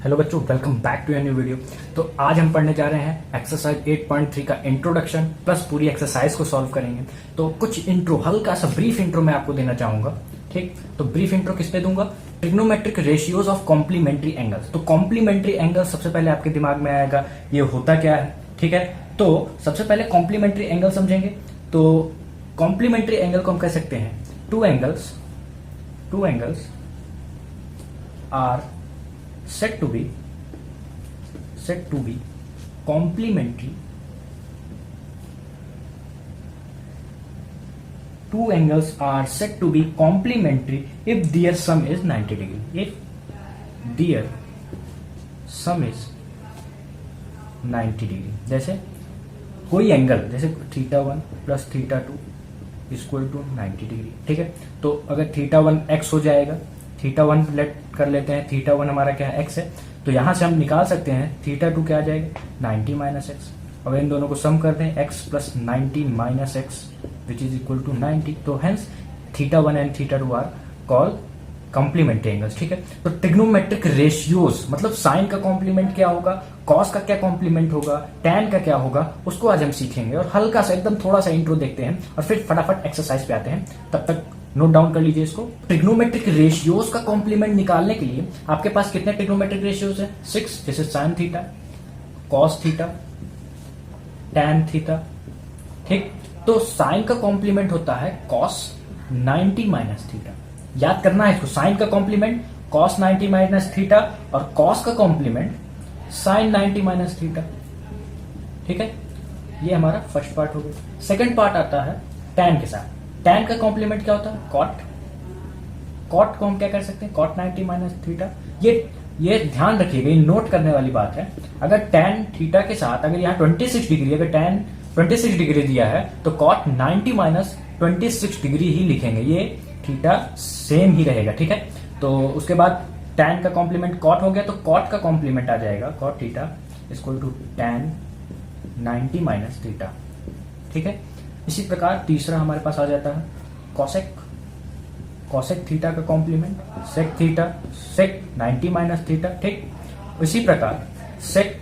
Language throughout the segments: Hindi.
हेलो बच्चों, welcome back to new video. तो आज हम पढ़ने जा रहे हैं एक्सरसाइज 8.3 का इंट्रोडक्शन प्लस पूरी एक्सरसाइज को सॉल्व करेंगे। तो कुछ इंट्रो, हल्का सा ब्रीफ इंट्रो मैं आपको देना चाहूंगा। ठीक, तो ब्रीफ इंट्रो किस पे दूंगा? Trigonometric ratios of complementary angles. तो कॉम्प्लीमेंट्री एंगल सबसे पहले आपके दिमाग में आएगा, ये होता क्या है। ठीक है, तो सबसे पहले कॉम्प्लीमेंट्री एंगल समझेंगे। तो कॉम्प्लीमेंट्री एंगल को हम कह सकते हैं two angles are said to be complementary. Two angles are said to be complementary if their sum is 90 degree. If their sum is 90 degree. जैसे कोई एंगल, जैसे θ1 प्लस θ2 इक्वल टू 90 डिग्री। ठीक है, तो अगर θ1 x हो जाएगा, θ1 लेट कर लेते हैं, θ1 हमारा क्या है, x है। तो यहां से हम निकाल सकते हैं θ2 क्या आ जाएगा, 90 माइनस एक्स। अब इन दोनों को सम कर दें, x plus 90 minus x which is equal to 90। तो hence θ1 and θ2 are called complementary angles. ठीक है, तो ट्रिग्नोमेट्रिक रेशियोज मतलब साइन का कॉम्प्लीमेंट क्या होगा, कॉस का क्या कॉम्प्लीमेंट होगा, टैन का क्या होगा, उसको आज हम सीखेंगे। और हल्का सा एकदम थोड़ा सा इंट्रो देखते हैं और फिर फटाफट एक्सरसाइज पे आते हैं। तब तक नोट डाउन कर लीजिए इसको। ट्रिग्नोमेट्रिक रेशियोज का कॉम्प्लीमेंट निकालने के लिए आपके पास कितने ट्रिग्नोमेट्रिक रेशियोज है? 6, जैसे sine theta, cos theta, tan theta. ठीक, तो साइन का कॉम्प्लीमेंट होता है कॉस 90 माइनस थीटा। याद करना है इसको, साइन का कॉम्प्लीमेंट कॉस 90 माइनस थीटा और कॉस का कॉम्प्लीमेंट साइन 90 माइनस थीटा। ठीक है, ये हमारा फर्स्ट पार्ट हो गया। सेकंड पार्ट आता है टैन के साथ। टैन का कॉम्प्लीमेंट क्या होता है? कॉट। कॉट को हम क्या कर सकते हैं? Cot 90 minus theta. ये ध्यान रखिएगा, ये नोट करने वाली बात है। अगर टैन थीटा के साथ अगर यहाँ 26 डिग्री, अगर टैन 26 डिग्री दिया है तो कॉट 90 माइनस 26 डिग्री ही लिखेंगे, ये थीटा सेम ही रहेगा। ठीक है, तो उसके बाद टैन का कॉम्प्लीमेंट कॉट हो गया, तो कॉट का कॉम्प्लीमेंट आ जाएगा cot theta equal to tan 90 minus theta. ठीक है, इसी प्रकार तीसरा हमारे पास आ जाता है कॉसेक। कॉसेक थीटा का कॉम्प्लीमेंट सेक थीटा, सेक 90 माइनस थीटा। ठीक, इसी प्रकार सेक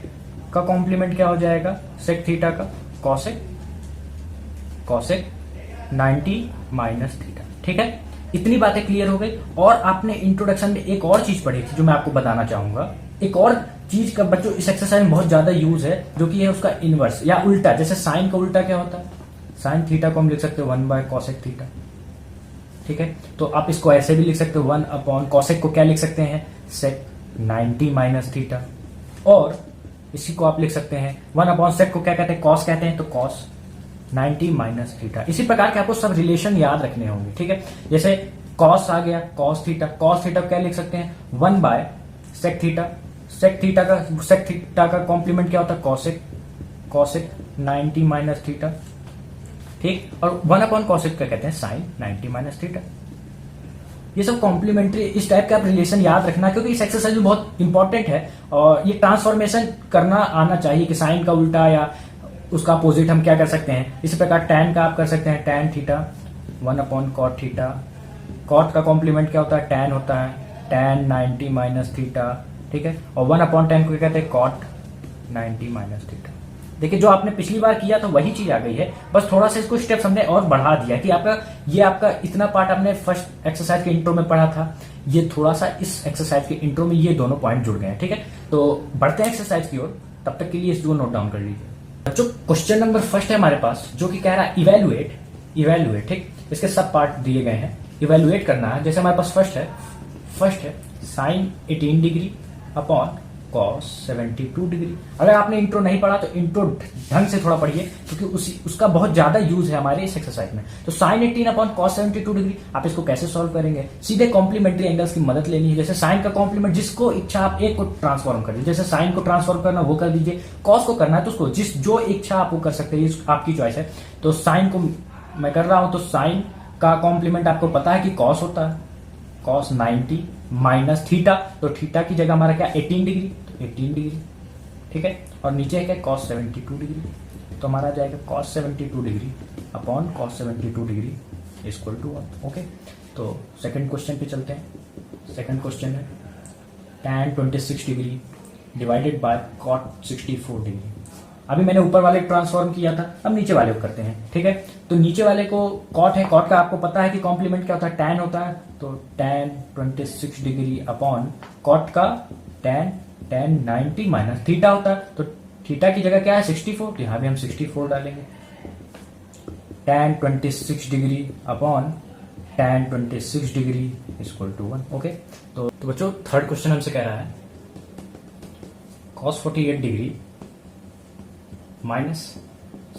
का कॉम्प्लीमेंट क्या हो जाएगा, सेक थीटा का कॉसेक 90 माइनस थीटा। ठीक है, इतनी बातें क्लियर हो गई। और आपने इंट्रोडक्शन में एक और चीज पढ़ी थी जो मैं आपको बताना चाहूंगा। एक और चीज का बच्चों इस एक्सरसाइज में बहुत ज्यादा यूज है, जो कि है उसका इनवर्स या उल्टा। जैसे साइन का उल्टा क्या होता है? साइन थीटा को हम लिख सकते हो 1 बाय कॉसेक थीटा। ठीक है, तो आप इसको ऐसे भी लिख सकते हो 1 अपॉन कॉसेक को क्या लिख सकते हैं, सेक 90 माइनस थीटा। और इसी को आप लिख सकते हैं 1 अपॉन सेक को क्या कहते हैं, कॉस कहते हैं, तो कॉस 90 माइनस थीटा। इसी प्रकार के आपको सब रिलेशन याद रखने होंगे। ठीक है, जैसे कॉस आ गया, कॉस थीटा को क्या लिख सकते हैं, 1 by sec theta. Sec theta का कॉम्प्लीमेंट क्या होता है, कॉसेक 90 माइनस थीटा। ठीक, और 1 अपॉन कॉसेक क्या कहते हैं, साइन 90 माइनस थीटा। ये सब कॉम्प्लीमेंट्री, इस टाइप का आप रिलेशन याद रखना, क्योंकि इस एक्सरसाइज में बहुत इंपॉर्टेंट है। और ये ट्रांसफॉर्मेशन करना आना चाहिए कि साइन का उल्टा या उसका अपोजिट हम क्या कर सकते हैं। इसी प्रकार टैन का आप कर सकते हैं tan theta 1 upon cot theta. Cot का कॉम्प्लीमेंट क्या होता है, टैन होता है, टैन 90 माइनस थीटा। ठीक है, और 1 अपॉन टैन को क्या कहते हैं, कॉट 90 माइनस थीटा। देखिए, जो आपने पिछली बार किया था वही चीज आ गई है, बस थोड़ा सा इसको स्टेप्स हमने और बढ़ा दिया कि आपका इतना पार्ट आपने फर्स्ट एक्सरसाइज के इंट्रो में पढ़ा था, ये थोड़ा सा इस एक्सरसाइज के इंट्रो में ये दोनों पॉइंट जुड़ गए हैं। ठीक है, तो बढ़ते हैं एक्सरसाइज की ओर, तब तक के लिए इसको नोट डाउन कर लीजिए बच्चों। क्वेश्चन नंबर फर्स्ट है हमारे पास, जो कि कह रहा है इवेल्युएट। ठीक, इसके सब पार्ट दिए गए हैं, इवेल्युएट करना है। जैसे हमारे पास फर्स्ट है sine 18 degree upon cos 72 degree. अगर आपने इंट्रो नहीं पढ़ा तो इंट्रो ढंग से थोड़ा पढ़िए, क्योंकि उसका बहुत ज्यादा यूज है हमारे इस एक्सरसाइज में। तो साइन 18 अपॉन कॉस 72 डिग्री, आप इसको कैसे सॉल्व करेंगे? सीधे कॉम्प्लीमेंट्री एंगल्स की मदद लेनी है। जैसे साइन का कॉम्प्लीमेंट, जिसको इच्छा आप एक को ट्रांसफॉर्म कर दीजिए। जैसे साइन को ट्रांसफॉर्म करना वो कर दीजिए, कॉस को करना है तो उसको जो इच्छा आप वो कर सकते हैं, आपकी चॉइस है। तो साइन को मैं कर रहा हूं, तो साइन का कॉम्प्लीमेंट आपको पता है कि कॉस होता है, कॉस 90 माइनस थीटा। तो थीटा की जगह हमारा क्या, 18 डिग्री, तो 18 डिग्री। ठीक है, और नीचे है क्या, कॉस 72 डिग्री। तो हमारा जाएगा cos 72 degree upon cos 72 degree equal to 1। Okay, तो सेकंड क्वेश्चन पे चलते हैं। सेकंड क्वेश्चन है tan 26 degree divided by cot 64 degree. अभी मैंने ऊपर वाले ट्रांसफॉर्म किया था, अब नीचे वाले को करते हैं। ठीक है, तो नीचे वाले को cot है, cot का आपको पता है कि कॉम्प्लीमेंट क्या होता है, tan होता है, तो tan 26 डिग्री अपॉन cot का tan 90 माइनस थीटा होता है, तो थीटा की जगह क्या है 64, तो यहां भी हम 64 डालेंगे। tan 26 degree upon tan 26 degree equal to 1। Okay, तो बच्चों थर्ड क्वेश्चन हमसे कह रहा है cos 48 degree minus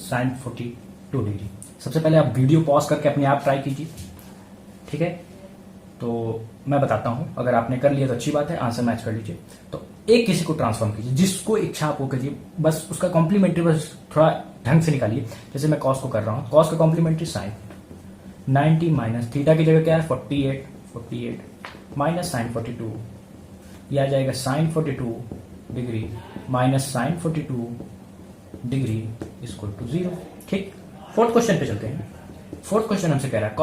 sin 42 degree. सबसे पहले आप वीडियो पॉज करके अपने आप ट्राई कीजिए। ठीक है, तो मैं बताता हूं, अगर आपने कर लिया तो अच्छी बात है, आंसर मैच कर लीजिए। तो एक किसी को ट्रांसफॉर्म कीजिए, जिसको इच्छा आप वो कीजिए, बस उसका कॉम्प्लीमेंट्री बस थोड़ा ढंग से निकालिए। जैसे मैं cos को कर रहा हूं, cos का कॉम्प्लीमेंट्री sin 90 माइनस थीटा की जगह क्या है 48 माइनस sin 42, ये आ जाएगा sin 42 degree minus sin 42 degree equal to 0। ठीक, फोर्थ क्वेश्चन पे चलते हैं। फोर्थ क्वेश्चन हमसे कह रहा है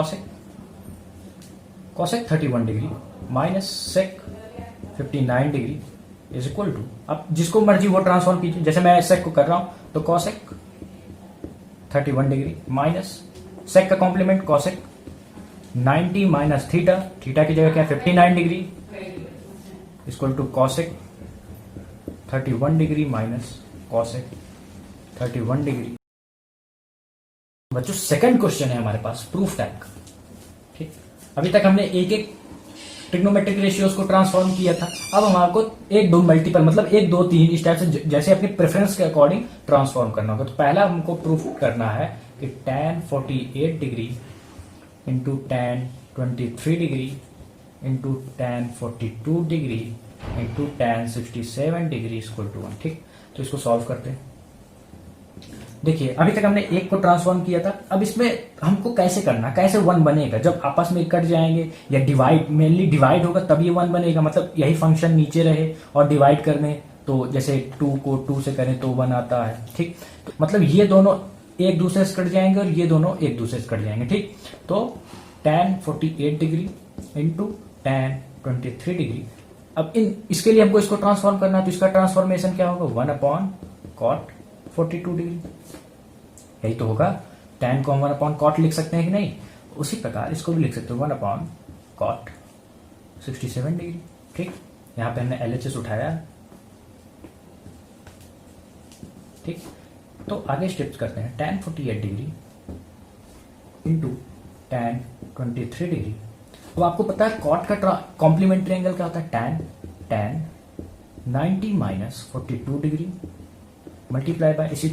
cosec 31 degree minus sec 59 degree is equal to, अब जिसको मर्जी वो ट्रांसफॉर्म कीजिए। जैसे मैं sec को कर रहा हूं तो cosec 31 डिग्री माइनस sec का कॉम्प्लीमेंट cosec 90 माइनस थीटा की जगह क्या 59 degree equal to cosec 31 degree minus cosec 31 degree. बच्चों सेकंड क्वेश्चन है हमारे पास प्रूफ टाइप का। ठीक, अभी तक हमने एक एक ट्रिग्नोमेट्रिक रेशियोज को ट्रांसफॉर्म किया था, अब हमारे को एक दो मल्टीपल मतलब 1 2 3 इस टाइप से जैसे अपनी प्रेफरेंस के अकॉर्डिंग ट्रांसफॉर्म करना होगा। तो पहला हमको प्रूफ करना है कि tan 48 degree into tan 23 degree into tan 42 degree into tan 67 degree equal to 1। ठीक, तो इसको सॉल्व करते हैं। देखिए अभी तक हमने एक को ट्रांसफॉर्म किया था, अब इसमें हमको कैसे करना, कैसे 1 बनेगा, जब आपस में कट जाएंगे या डिवाइड, मेनली डिवाइड होगा तब ये 1 बनेगा, मतलब यही फंक्शन नीचे रहे और डिवाइड करने, तो जैसे 2 को 2 से करें तो 1 आता है। ठीक, तो मतलब ये दोनों एक दूसरे से कट जाएंगे और ये दोनों एक दूसरे से कट जाएंगे। ठीक, तो tan 48 degree into tan 23 degree, अब इसके लिए हमको इसको ट्रांसफॉर्म करना है, तो इसका ट्रांसफॉर्मेशन क्या होगा 1 अपॉन cot 42 डिग्री, यही तो होगा। tan को हम 1 अपॉन cot लिख सकते हैं कि नहीं, उसी प्रकार इसको भी लिख सकते हो 1 अपॉन cot 67 डिग्री। ठीक, यहां पे हमने LHS उठाया। ठीक, तो आगे स्टेप्स करते हैं। tan 48 degree into tan 23 degree. तो आपको पता है cot का कॉम्प्लीमेंट्री एंगल क्या होता है tan 90 minus 42 degree multiply by, इसी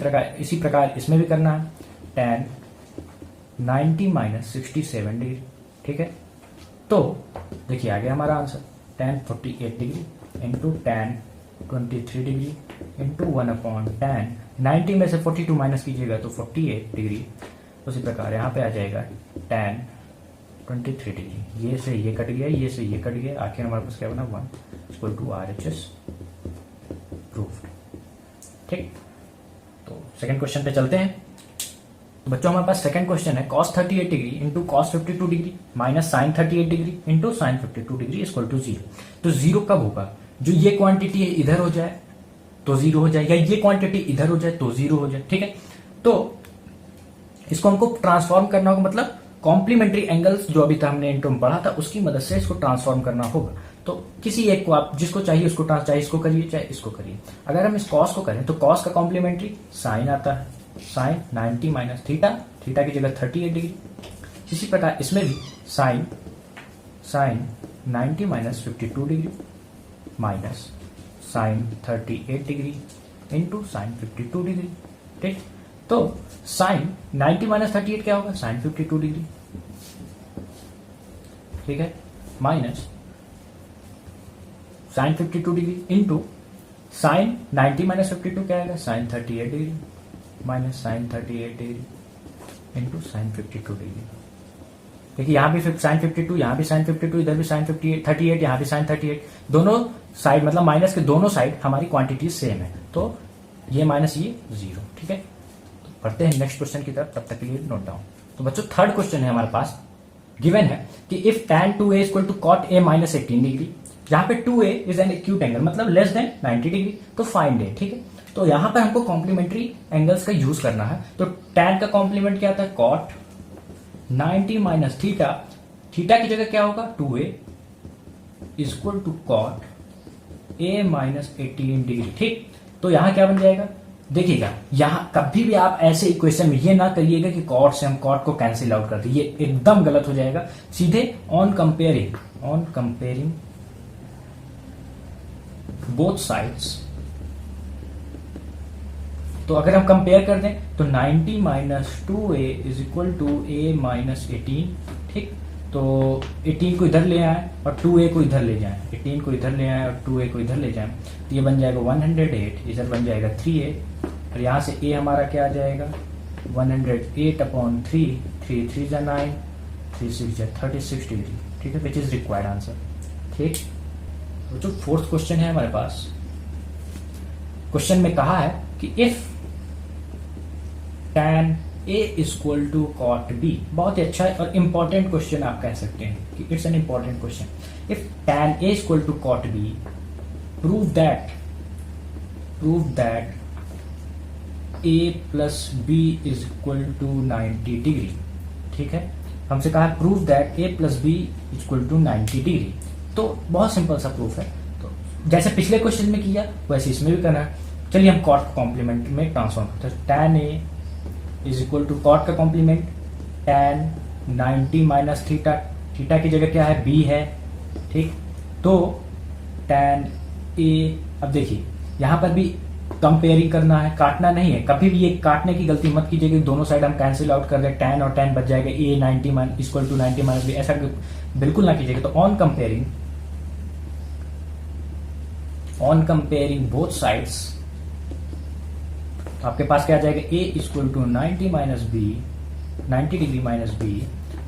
प्रकार इसमें भी करना है tan 90 माइनस 67 डिग्री। ठीक है, तो देखिए आ गया हमारा answer tan 48 degree into tan 23 degree into 1 upon tan 90 में से 42 माइनस कीजिएगा तो 48 डिग्री। उसी प्रकार यहाँ पे आ जाएगा tan 23 डिग्री, ये से ये कट गया, ये से ये कट गया, आखिर हमारे पास क्या बना 1 इक्वल टू RHS प्रूफ्ड। ठीक, तो सेकंड क्वेश्चन पे चलते हैं। तो बच्चों हमारे पास सेकंड क्वेश्चन है cos 38 degree into cos 52 degree minus sin 38 degree into sin 52 degree equal to 0। तो 0 कब होगा, जो ये क्वांटिटी है इधर हो जाए तो 0 हो जाए, या ये क्वांटिटी इधर हो जाए तो 0 हो जाए। ठीक है, तो इसको हमको ट्रांसफॉर्म करना होगा, मतलब कॉम्प्लीमेंट्री एंगल्स जो अभी तक हमने इंट्रो में पढ़ा था उसकी मदद से इसको ट्रांसफॉर्म करना होगा। तो किसी एक को आप जिसको चाहिए उसको चाहे इसको करिए चाहे इसको करिए। अगर हम इस cos को करें तो cos का कॉम्प्लीमेंट्री sin आता है, sin 90 माइनस थीटा की जगह 38 डिग्री। इसी प्रकार इसमें भी sin 90 minus 52 degree minus sin 38 degree into sin 52 degree. ठीक, तो sin 90 माइनस 38 क्या होगा sin 52 डिग्री। ठीक है, minus sin 52 degree into sin 90 minus 52 क्या आएगा sin 38 degree minus sin 38 degree into sin 52 degree. देखिए यहाँ भी sin 52, यहाँ भी sin 52, इधर भी sin 38, यहाँ भी sin 38, दोनों साइड मतलब माइनस के दोनों साइड हमारी क्वांटिटी सेम है, तो ये माइनस ये 0। ठीक है, तो पढ़ते हैं नेक्स्ट क्वेश्चन की तरफ, तब तक के लिए नोट डाउन। तो बच्चों थर्ड क्वेश्चन है हमारे पास, गिवन है कि if tan 2a equal to cot a minus 18 degree जहां पे 2a is an acute angle मतलब लेस देन 90 डिग्री, तो फाइंड ए, ठीक है। तो यहां पर हमको कॉम्प्लीमेंट्री एंगल्स का यूज करना है। तो tan का कॉम्प्लीमेंट क्या था, cot 90 माइनस थीटा, थीटा की जगह क्या होगा 2a equal to cot a minus 18 degree, ठीक। तो यहां क्या बन जाएगा, देखिएगा यहां कभी भी आप ऐसे इक्वेशन में ये ना करिएगा कि cot से हम cot को कैंसिल आउट कर दें, ये एकदम गलत हो जाएगा। सीधे ऑन कंपेयरिंग बोथ साइड्स, तो अगर हम कंपेयर कर दें तो 90 minus 2a is equal to a minus 18, ठीक। तो 18 को इधर ले आए और 2a को इधर ले जाएं, 18 को इधर ले आए और 2a को इधर ले जाएं, तो ये बन जाएगा 108, इधर बन जाएगा 3a, और यहां से a हमारा क्या आ जाएगा 108 अपॉन 3, 3 3 जा 9, 3 6 जा 36 डिग्री, ठीक है, विच इज रिक्वायर्ड आंसर, ठीक। तो जो फोर्थ क्वेश्चन है हमारे पास, क्वेश्चन में कहा है कि if tan a equal to cot b, बहुत ही अच्छा है और इंपॉर्टेंट क्वेश्चन आप कह सकते हैं कि it's an important question. If tan a equal to cot b, prove that a plus b is equal to 90 degree, ठीक है। हमसे कहा prove that a plus b equal to 90 degree, तो बहुत सिंपल सा प्रूफ है। तो जैसे पिछले क्वेश्चन में किया वैसे इसमें भी करना है। चलिए हम cot कॉम्प्लीमेंट में ट्रांसफॉर्म करते हैं। tan a is equal to cot का complement tan 90 minus theta, theta की जगह क्या है b है, ठीक। तो tan a, अब देखिए यहां पर भी कंपेयरिंग करना है, काटना नहीं है, कभी भी ये काटने की गलती मत कीजिएगा, दोनों साइड हम कैंसिल आउट कर रहे हैं, tan और tan बच जाएगा a 90 minus equal to 90 minus b, ऐसा बिल्कुल ना कीजिएगा। तो ऑन कंपेयरिंग बोथ साइड्स, तो आपके पास क्या आ जाएगा a equal to 90 minus B, 90 degree minus B,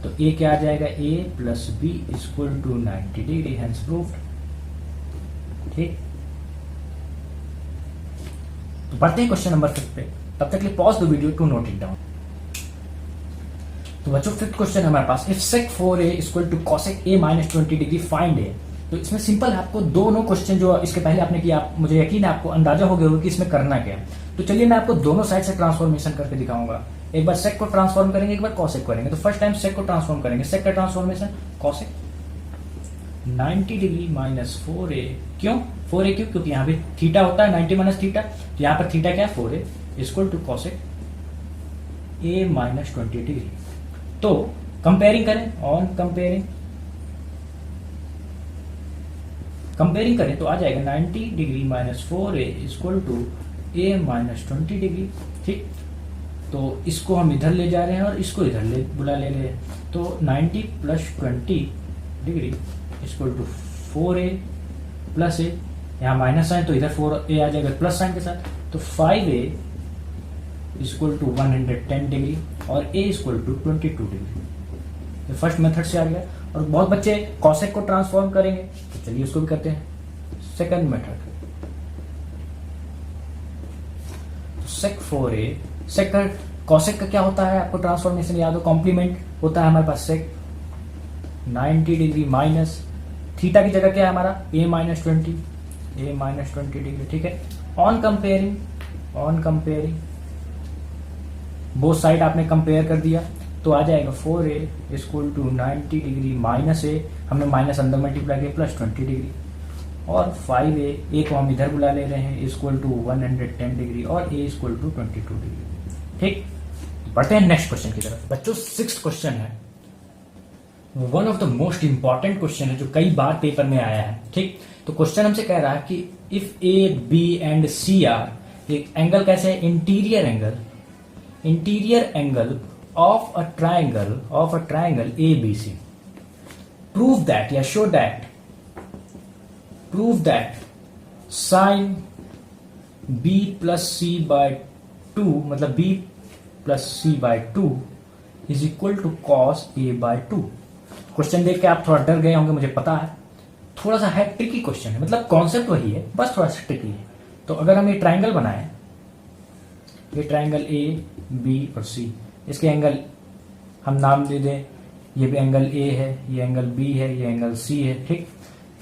तो a क्या आ जाएगा a plus B equal to 90 degree, hence proved, ठीक। तो बढ़ते हैं क्वेश्चन नंबर 5 पे, तब तक के लिए pause the video to note it down. तो बच्चों फिफ्थ क्वेश्चन हमारे पास, if sec 4a equal to cosec a minus 20 degree find a। तो इसमें सिंपल है, आपको दोनों क्वेश्चन जो इसके पहले आपने किया, मुझे यकीन है आपको अंदाजा हो गया होगा कि इसमें करना क्या है। तो चलिए मैं आपको दोनों साइड से ट्रांसफॉर्मेशन करके दिखाऊंगा, एक बार सेक को ट्रांसफॉर्म करेंगे, एक बार कॉसेक करेंगे। तो फर्स्ट टाइम सेक को ट्रांसफॉर्म करेंगे, सेक का transformation cosec 90 degree minus 4a, क्यों 4a क्यों, क्योंकि यहाँ भी थीटा होता है 90 माइनस थीटा, तो यहाँ पर थीटा क्या है 4a equal to cosec a minus 20 degree. तो कंपेयरिंग करें, ऑन कंपेयरिंग करें तो आ जाएगा 90 degree minus 4a equal to a minus 20 degree, ठीक। तो इसको हम इधर ले जा रहे हैं और इसको इधर बुला ले रहे हैं, तो 90 plus 20 degree equal to 4a plus a, यहाँ माइनस साइन तो इधर 4a आ जाएगा प्लस साइन के साथ, तो 5a इक्वल टू 110 डिग्री और a इक्वल टू 22 डिग्री। तो फर्स्ट मेथड से आ गया, और बहुत बच्चे कॉसेक को ट्रांसफॉर्म करेंगे, तो चलिए उसको भी करते हैं। सेकंड मेथड, सेक 4a, सेक का कॉसेक का क्या होता है आपको ट्रांसफॉर्मेशन याद हो, कॉम्प्लीमेंट होता है हमारे पास सेक 90 डिग्री माइनस थीटा की जगह क्या है हमारा a माइनस 20 डिग्री, ठीक है। ऑन कंपेयरिंग बोथ साइड आपने कंपेयर कर दिया, तो आ जाएगा 4a equal to 90 degree minus a, हमने माइनस अंदर मल्टीप्लाई किया प्लस 20 डिग्री, और 5a को हम इधर बुला ले रहे हैं इक्वल टू 110 डिग्री और a इक्वल टू 22 डिग्री, ठीक। बढ़ते हैं नेक्स्ट क्वेश्चन की तरफ। बच्चों 6th क्वेश्चन है, one of the most important question है जो कई बार पेपर में आया है, ठीक। तो क्वेश्चन हमसे कह रहा है कि if a b and c are, एक एंगल कैसे है, interior angle of a triangle ABC, prove that या show that sine b plus c by 2, मतलब b plus c by 2 is equal to cos a by 2। Question देख के आप थोड़ा डर गए होंगे, मुझे पता है, थोड़ा सा है ट्रिकी क्वेश्चन है, मतलब कॉन्सेप्ट वही है, बस थोड़ा सा ट्रिकी है। तो अगर हम ये ट्राइंगल बनाएं, ये ट्राइंगल A B और C, इसके एंगल हम नाम दे दें, ये भी एंगल A है, ये एंगल B है, ये एंगल C है, ठीक।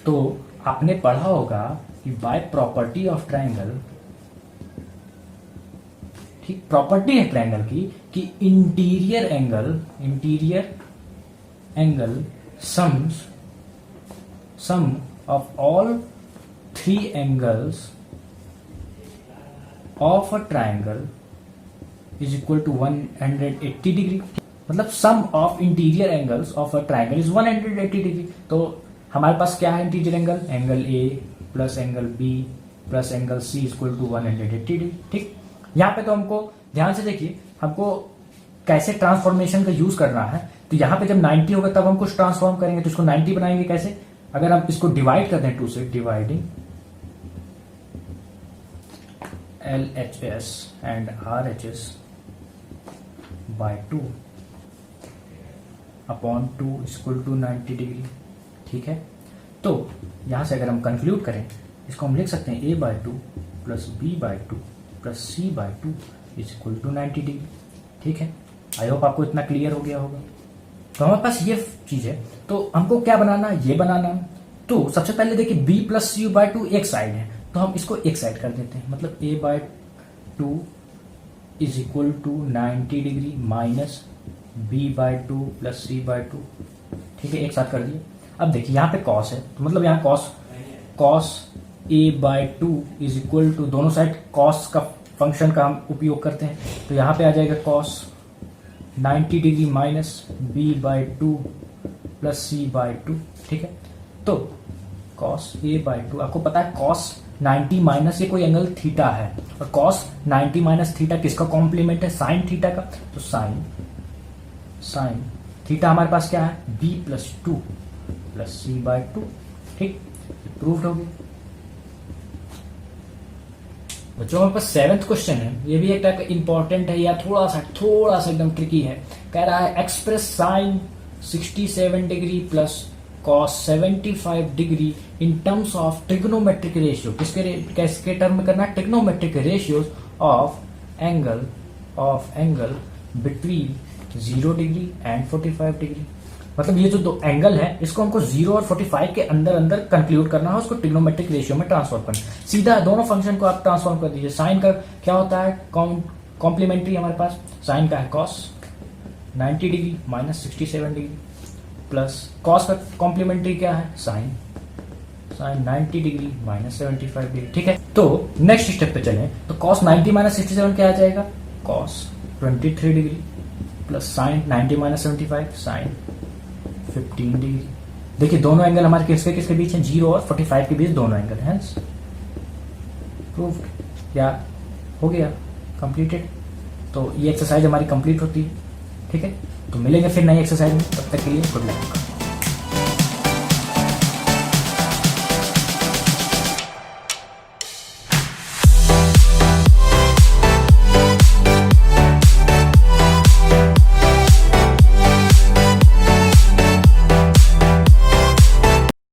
तो आपने पढ़ा होगा कि बाय प्रॉपर्टी ऑफ ट्रायंगल, ठीक, प्रॉपर्टी है ट्रायंगल की कि interior angle sum of all 3 angles of a triangle is equal to 180 degree. मतलब sum of interior angles of a triangle is 180 degree. तो हमारे पास क्या है interior angle, angle A plus angle B plus angle C is equal to 180 degree. ठीक, यहाँ पे तो हमको ध्यान से देखिए हमको कैसे ट्रांसफॉर्मेशन का यूज करना है। तो यहाँ पे जब 90 होगा तब हम कुछ ट्रांसफॉर्म करेंगे, तो इसको 90 बनाएंगे कैसे, अगर हम इसको डिवाइड कर दें 2 से, dividing LHS and RHS by 2 upon 2 equal to 90 degree. ठीक है, तो यहां से अगर हम कंक्लूड करें इसको हम लिख सकते हैं A by 2 plus B by 2 plus C by 2 is equal to 90 degree. ठीक है, आई होप आपको इतना क्लियर हो गया होगा। तो हमारे पास ये चीज है, तो हमको क्या बनाना, ये बनाना। तो सबसे पहले देखिए B प्लस C बाय 2 एक साइड है, तो हम इसको एक साइड कर देते हैं। मतलब A by 2 is equal to 90 degree minus B by 2 plus C by 2। ठीक है, एक साथ कर दिए। अब देखिए यहाँ पे कॉस है, तो मतलब यहाँ cos A by 2 is equal to, दोनों साइड कॉस का फंक्शन का हम उपयोग करते हैं, तो यहाँ पे आ जाएगा cos 90 degree minus B by 2 plus C by 2। ठीक है, तो कॉस A बाय 2, आपको पता है कॉस 90 माइनस ये कोई एंगल थीटा है, और कॉस 90 माइनस थीटा किसका कॉम्प्लीमेंट है, साइन थीटा का। तो साइन थीटा हमारे पास क्या है, B plus 2 plus C by 2। ठीक, प्रूव्ड हो गया। बच्चों हमारे पास 7th क्वेश्चन है, ये भी एक टाइप का इंपॉर्टेंट है या थोड़ा सा एकदम ट्रिकी है। कह रहा है express sine 67 degree plus cos 75 degree in terms of trigonometric ratio. किसके टर्म में करना है, trigonometric ratios of angle between 0 degree and 45 degree. मतलब ये जो दो एंगल है इसको हमको 0 और 45 के अंदर कंक्लूड करना है, उसको ट्रिग्नोमेट्रिक रेशियो में ट्रांसफॉर्म करना है। सीधा दोनों फंक्शन को आप ट्रांसफॉर्म कर दीजिए। साइन का क्या होता है, कॉम्प्लीमेंट्री हमारे पास, साइन का है cos 90 degree minus 67 degree plus cos का कॉम्प्लीमेंट्री क्या है, साइन 90 डिग्री माइनस 75 डिग्री। ठीक है, तो नेक्स्ट स्टेप पे चलें, तो cos 90 माइनस 67 क्या आ जाएगा, cos 23 degree plus sine 90 minus 75 sine 15 degree. देखिए दोनों एंगल हमारे किसके बीच हैं, 0 और 45 के बीच दोनों एंगल हैं। प्रूव्ड, क्या हो गया, कंप्लीटेड। तो ये एक्सरसाइज हमारी कंप्लीट होती है। ठीक है, तो मिलेंगे फिर नई एक्सरसाइज में, तब तक के लिए गुड लक।